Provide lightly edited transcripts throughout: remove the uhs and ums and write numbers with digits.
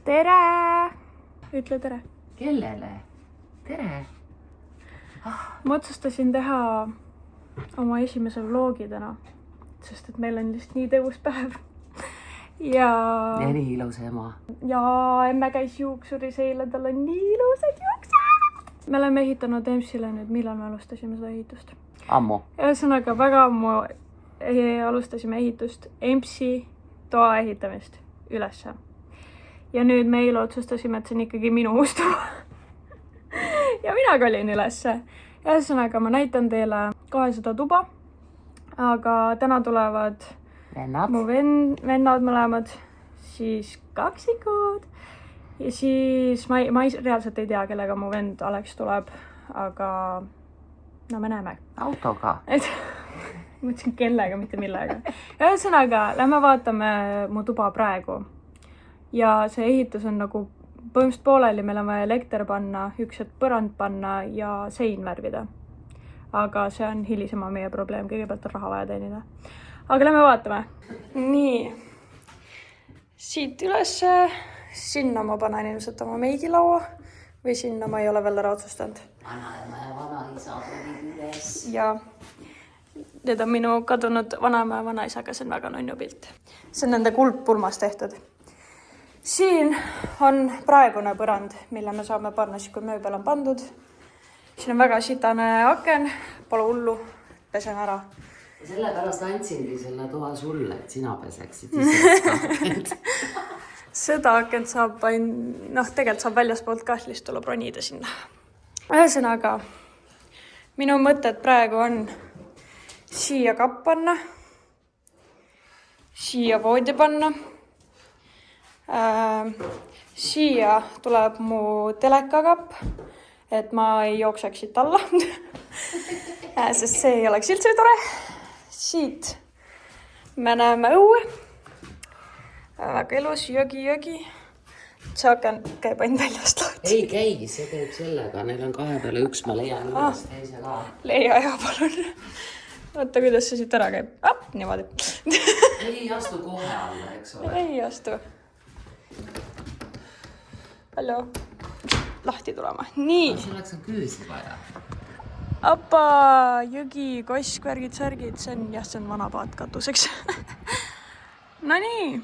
tere! Ütle tere. Kellele? Tere! Ma otsustasin teha oma esimese vlogi täna, sest et meil on just nii tõus päev. Ja nii ilus ema. Ja emme käis juuksuris eile, tal on nii ilusad juuksed. Me oleme ehitanud EMS-ile nüüd, millal me alustasime seda ehitust? Ammu. Ühesõnaga väga ammu alustasime ehitust, EMS-i toa ehitamist ülesse. Ja nüüd me eile otsustasime, et see on ikkagi minu uus toa. Ja mina kolin ülesse. Ühesõnaga ma näitan teile kohe seda tuba, aga täna tulevad mu vennad mõlemad, siis kaksikud ja siis ma reaalselt ei tea, kellega mu vend Alex tuleb, aga no me näeme. Autoga. Mõtlesin kellega, mitte millega. Ühesõnaga, lähme vaatame mu tuba praegu ja see ehitus on nagu põhimõtteliselt pooleli, meil on vaja elekter panna, üks põrand panna ja sein värvida. Aga see on hilisema meie probleem, kõigepealt on raha vaja teenida. Aga lähme vaatame. Nii, siit ülesse, sinna ma panen ilmselt oma meigilaua või sinna ma ei ole veel ära otsustanud. Vanaema ja vanaisa tulid üles. Ja need on minu kadunud vanaema ja vanaisaga, see on väga nunnu pilt. See on nende kuldpulmas tehtud. Siin on praegune põrand, mille me saame panna siis, kui mööbel on pandud. Siin on väga sitane aken, pole hullu, pesen ära. Ja sellepärast andsingi selle toa sulle, et sina peseksid ise akent. Seda akent saab tegelikult saab väljaspoolt ka, lihtsalt tuleb ronida sinna. Ühesõnaga, minu mõtted praegu on siia kapp panna, siia voodi panna. Siia tuleb mu telekakapp, et ma ei jookseks siit alla, sest see ei oleks üldse tore. Siit me näeme õue. Väga ilus, jõgi. See aken käib ainult väljast lahti. Ei käigi, see käib sellega. Neil on kahe peale üks, ma leian üles teise ka. Leia ja palun. Vaata, kuidas see siit ära käib. Niimoodi. Ei astu kohe alla, eks ole. Ei astu. Hallo. Lahti tulema. Nii. Selleks on küüsi vaja. Appa, jõgi, kosk, värgid, särgid. See on vana paat katuseks. No nii.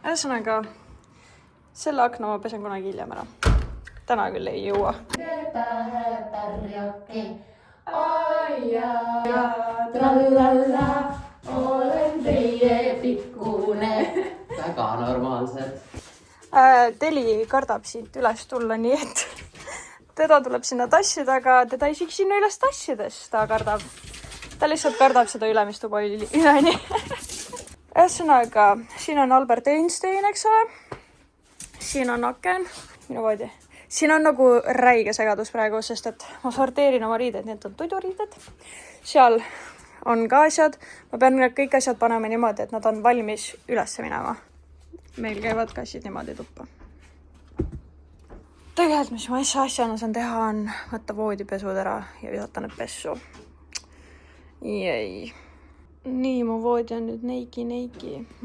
Ühesõnaga, selle akna ma pesen kunagi hiljem ära. Täna küll ei jõua. Pärjake, aia, trallalla, olen teie pikkune. Väga normaalsed. Teli kardab siit üles tulla, nii et teda tuleb sinna tassida, aga teda ei siks sinna üles tassides, ta kardab. Ta lihtsalt kardab seda ülemistuba üleni. Ühesõnaga, siin on Albert Einstein, eks ole. Siin on aken, minu voodi. Siin on nagu räige segadus praegu, sest et ma sorteerin oma riided, need on toiduriided. Seal on ka asjad. Ma pean kõik asjad panema niimoodi, et nad on valmis üles minema. Meil käivad kassid niimoodi tuppa. Tegelikult, mis ma asjana saan teha, on võtta voodipesud ära ja visata need pessu. Jäi. Nii, mu voodi on nüüd neiki.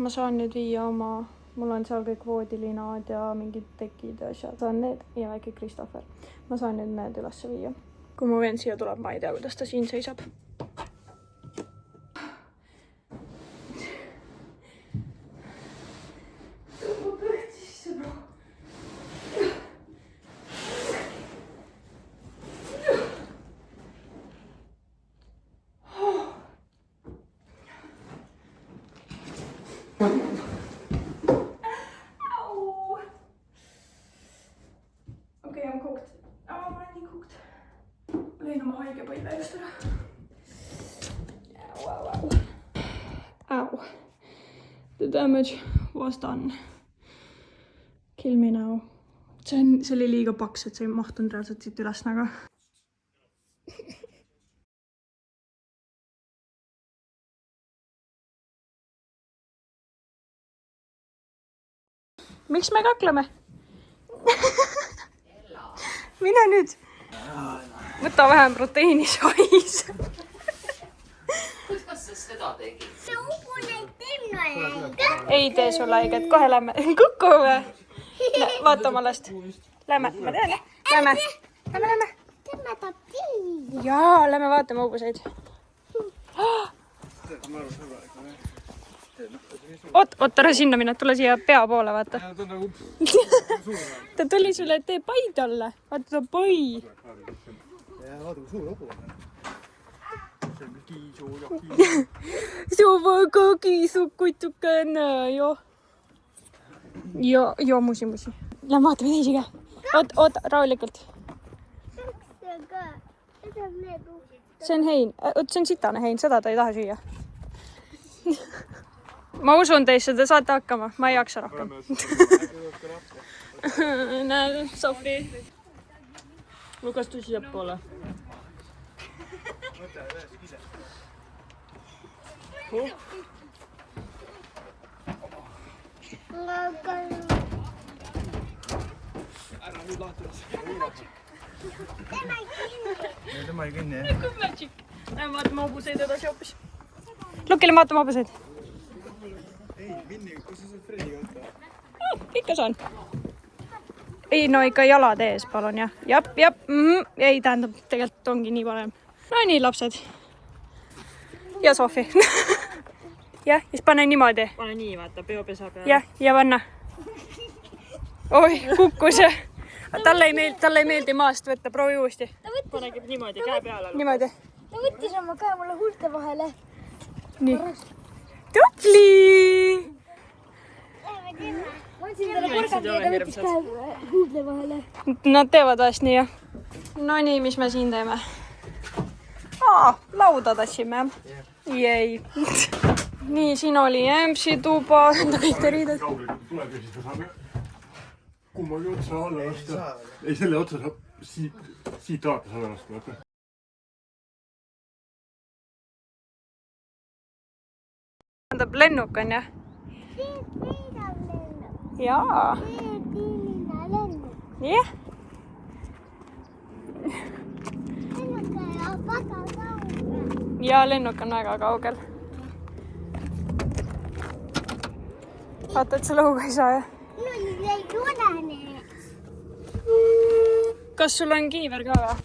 Ma saan nüüd viia mul on seal kõik voodilinad ja mingid tekid ja asjad. Saan need ja väike Kristoffer. Ma saan nüüd need üles viia. Kui mu vend siia tuleb, ma ei tea, kuidas ta siin seisab. Okei, I'm cooked. Ma olen nii cooked. Lõin oma haige põlve just ära. Ow. The damage was done. Kill me now. See oli liiga paks, et see ei mahtunud reaalselt siit üles nagu. Miks me kakleme? Mine nüüd. Võta vähem proteiini, sais. Kuidas sa seda tegid? Ei tee sulle haiget, kohe lähme. Kuku või? Vaata oma last. Lähme, ma tean. Lähme. Tema tahab pii. Jaa, lähme vaatame hobuseid. Oot, ära sinna minna, tule siia pea poole, vaata. Ta tuli sulle, et tee pai talle. Vaata, ta pai. vaata kui suur hobu on. see on kiisu ja See on väga kiisukutukene, joo. Joo, musi. Lähme vaatame teisi ka. Oot, rahulikult. See on hein. See on sitane hein, seda ta ei taha süüa. Ma usun teisse, te saate hakkama. Ma ei jaksa rohkem. Näe, Sofi. Lukas tu siiapoole. ära nüüd lahti lase. Tema ei kinni, jah? Magic. Lähme vaatame hobuseid edasi hoopis. Lukile vaatame hobuseid. Ei, Vinni, kus sa saad Fredi võtta? Ikka saan. Ei, no ikka jalad ees, palun, jah. Jap. Ei, tähendab, tegelikult ongi nii parem. No nii, lapsed. Ja Sofi. Jah, siis pane niimoodi. Pane nii, vaata, peopesa peale. Jah, ja panna. Oi, kukkus. Talle ei meeldi maast võtta, proovi uuesti. Panegi niimoodi käe peale. Niimoodi. Ta võttis oma käe mulle huulte vahele. Nii. Tubli! Ma andsin talle korgad ja ta võttis käe huulte vahele. Nad teevad vahest nii, jah. No nii, mis me siin teeme? Lauda tassime. Jäi. Nii, siin oli ämpsi tuba, enda kõik te riided. Tuleb ja siis me saame kummagi otsa alla lasta. Ei, selle otsa saab siit vaata alla lasta, vaata. Tähendab lennuk on, jah? Siit sõidab lennuk. Jaa. Tiimina lennuk. Jah. Lennuk on väga kaugel. Ja lennuk on väga kaugel. Vaata, et sa lõuga ei saa, jah? Mul ei tule need. Kas sul on kiiver ka või?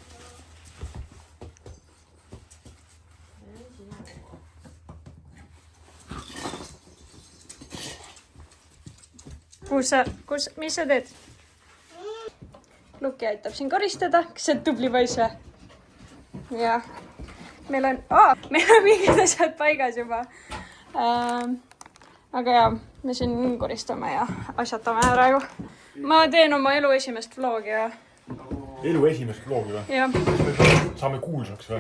Mis sa teed? Luki aitab siin koristada. Kas see on tubli poiss või? Jah. Meil on mingid asjad paigas juba. Aga jaa, me siin koristame ja asjatame praegu. Ma teen oma elu esimest vlogi ja... Elu esimest vlogi või? Jah. Saame kuulsaks või?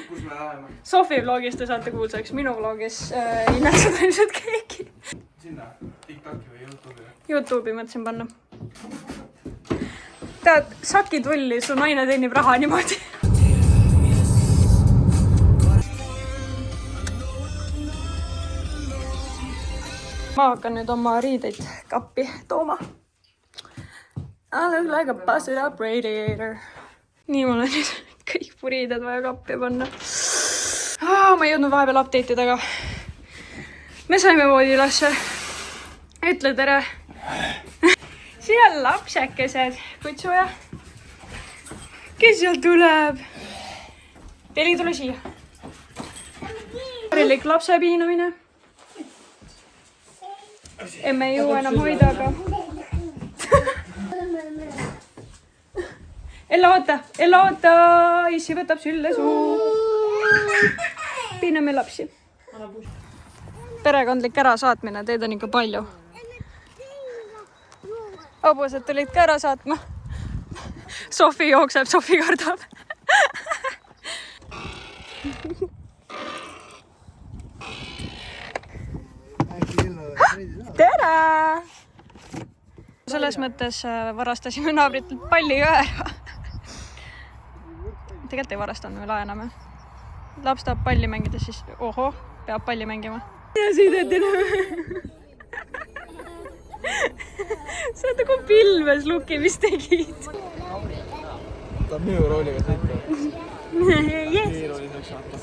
Kus me läheme? Sofi vlogis te saate kuulsaks, minu vlogis ei näe seda ilmselt keegi. Sinna? TikToki või YouTube'i? YouTube'i mõtlesin panna. Tead, saki tulli, su naine teenib raha niimoodi. Ma hakkan nüüd oma riideid kappi tooma. I look like a busted up radiator. Nii mul on nüüd kõik puriided vaja kappi panna. Ma ei jõudnud vahepeal update ida, aga me saime voodilasse. Ütle tere. Siin on lapsekesed. Kutsuja. Kes seal tuleb? Teli, tule siia. Harilik lapse piinamine. Emme ei jõua enam hoida, aga... Ella, oota! Issi võtab sülle suu. Piiname lapsi. Perekondlik ärasaatmine, teid on ikka palju. Hobused tulid ka ära saatma. Sofi jookseb, Sofi kardab. Tere! Selles mõttes varastasime naabritelt palli ka ära. Tegelikult ei varastanud, me laename. Laps tahab palli mängida, siis peab palli mängima. Ja sõideti näeme. Sa oled nagu pilves, Luki, mis tegid? Ta on minu rooliga sõita. Yes. Keerooli saaks saata.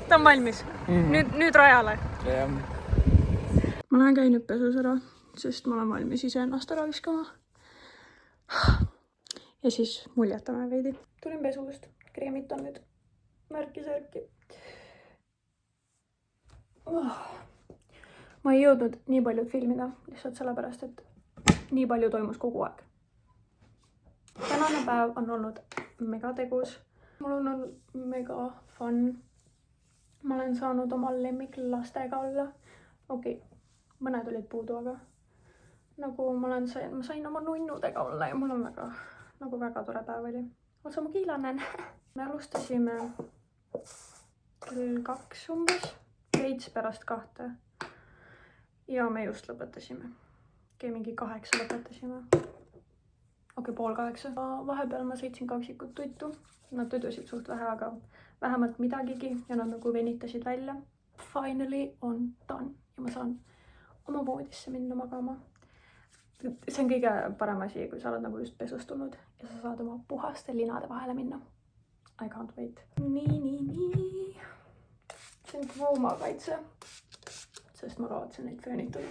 Ta on valmis. Nüüd rajale. jah. Ma lähen käin nüüd pesus ära, sest ma olen valmis iseennast ära viskama. Ja siis muljatame veidi. Tulin pesust, kreemitan nüüd märki-särki. Ma ei jõudnud nii paljud filmida, lihtsalt sellepärast, et nii palju toimus kogu aeg. Tänane päev on olnud mega tegus. Mul on olnud mega fun. Ma olen saanud oma lemmiklastega olla. Okei, mõned olid puudu, aga nagu ma sain oma nunnudega olla ja mul on väga tore päev oli. Otsa ma kiilanen. Me alustasime kell 2 umbes, veits pärast 2. Ja me just lõpetasime. Mingi 8 lõpetasime. Okei, 7:30. Vahepeal ma sõitsin kaksikut tuttu. Nad tudusid suht vähe, aga vähemalt midagigi ja nad nagu venitasid välja. Finally on done ja ma saan oma voodisse minna magama. See on kõige parem asi, kui sa oled nagu just pesust tulnud ja sa saad oma puhaste linade vahele minna. I can't wait. Nii. See on kroomakaitse, sest ma kavatsen neid föönitada.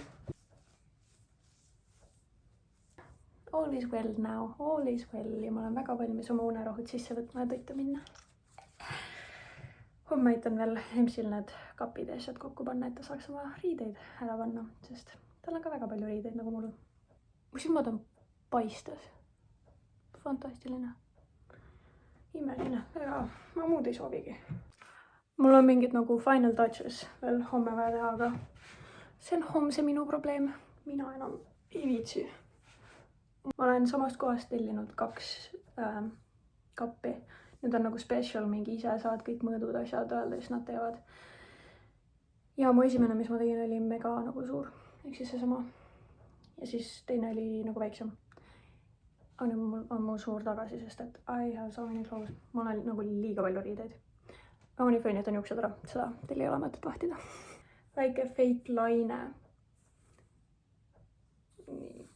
All is well now, all is well ja ma olen väga valmis oma unerohud sisse võtma ja toitu minna. Homme aitan veel Emsil need kapid ja asjad kokku panna, et ta saaks oma riideid ära panna, sest tal on ka väga palju riideid nagu mul. Mu silmad on paistes. Fantastiline. Imeline, ega ma muud ei soovigi. Mul on mingid nagu final touches veel homme vaja teha, aga see on homse minu probleem. Mina enam ei viitsi. Ma olen samast kohast tellinud 2 kappi. Need on nagu special, mingi ise saad kõik mõõdud asjad öelda, siis nad teevad. Ja mu esimene, mis ma tegin, oli mega nagu suur. Ehk siis seesama. Ja siis teine oli nagu väiksem. Aga nüüd mul on mu suur tagasi, sest et I have so many clothes. Mul on nagu liiga palju riideid. Aga ma nii föönitan juuksed ära. Seda teil ei ole mõtet vahtida. Väike fake laine. Nii.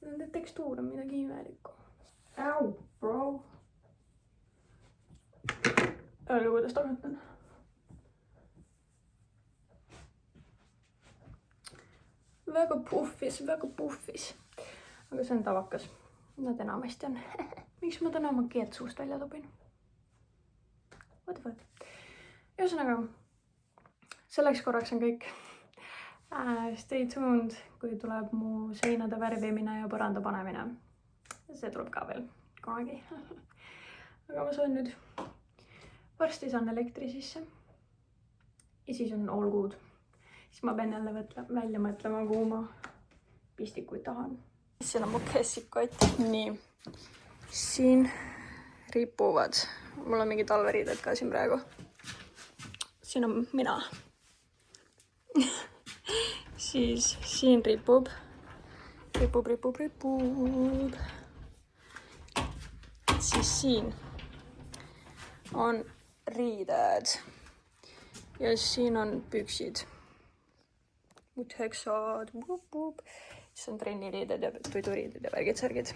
Nende tekstuur on midagi imelikku. Au, bro. Öelge, kuidas tagant on. Väga puhvis. Aga see on tavakas. Nad enamasti on. Miks ma täna oma keelt suust välja topin? What the fuck? Ühesõnaga, selleks korraks on kõik. Stay tuned, kui tuleb mu seinade värvimine ja põranda panemine. See tuleb ka veel kunagi. Aga ma saan nüüd. Varsti saan elektri sisse. Ja siis on all good. Siis ma pean jälle välja mõtlema, kuhu ma pistikuid tahan. Siin on mu kessikott. Nii. Siin ripuvad. Mul on mingi talveriided ka siin praegu. Siin on mina. Siis siin ripub. Ripub. Siis siin on riided. Ja siin on püksid. Teksad. Siis on trenniriided ja toiduriided ja värgid-särgid.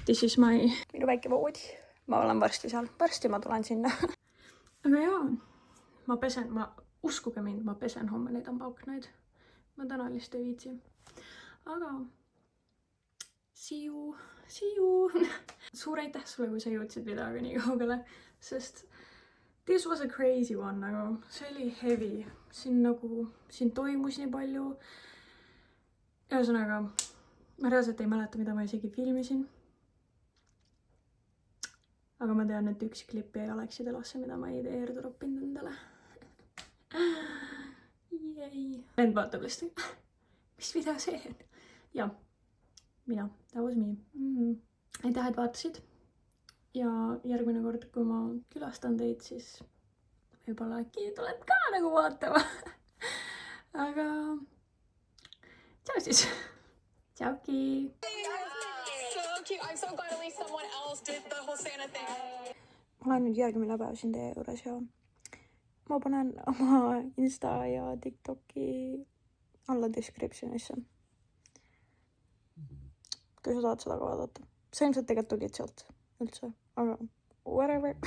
This is minu väike voodi. Ma olen varsti seal. Varsti ma tulen sinna. Aga jaa, uskuge mind, ma pesen homme neid ambaaknaid. Ma täna lihtsalt ei viitsi. Aga see you. Suur aitäh sulle, kui sa jõudsid videoga nii kaugele, sest this was a crazy one, aga see oli heavy. Siin toimus nii palju. Ühesõnaga, ma reaalselt ei mäleta, mida ma isegi filmisin. Aga ma tean, et üks klipp jäi Aleksid elosse, mida ma ei airdroppinud endale. Vend vaatab lihtsalt. Mis video see on? Ja, mina. That was me. Aitäh, et vaatasid. Ja järgmine kord, kui ma külastan teid, siis võib-olla äkki tuled ka nagu vaatama. Aga tšau siis. Tšauki. I'm so glad at least someone else did the whole Santa thing. Ma olen nüüd järgmine päev siin teie juures ja ma panen oma Insta ja TikToki alla descriptionisse. Kui sa tahad seda ka vaadata. See ilmselt tegelikult tulid sealt üldse, aga whatever.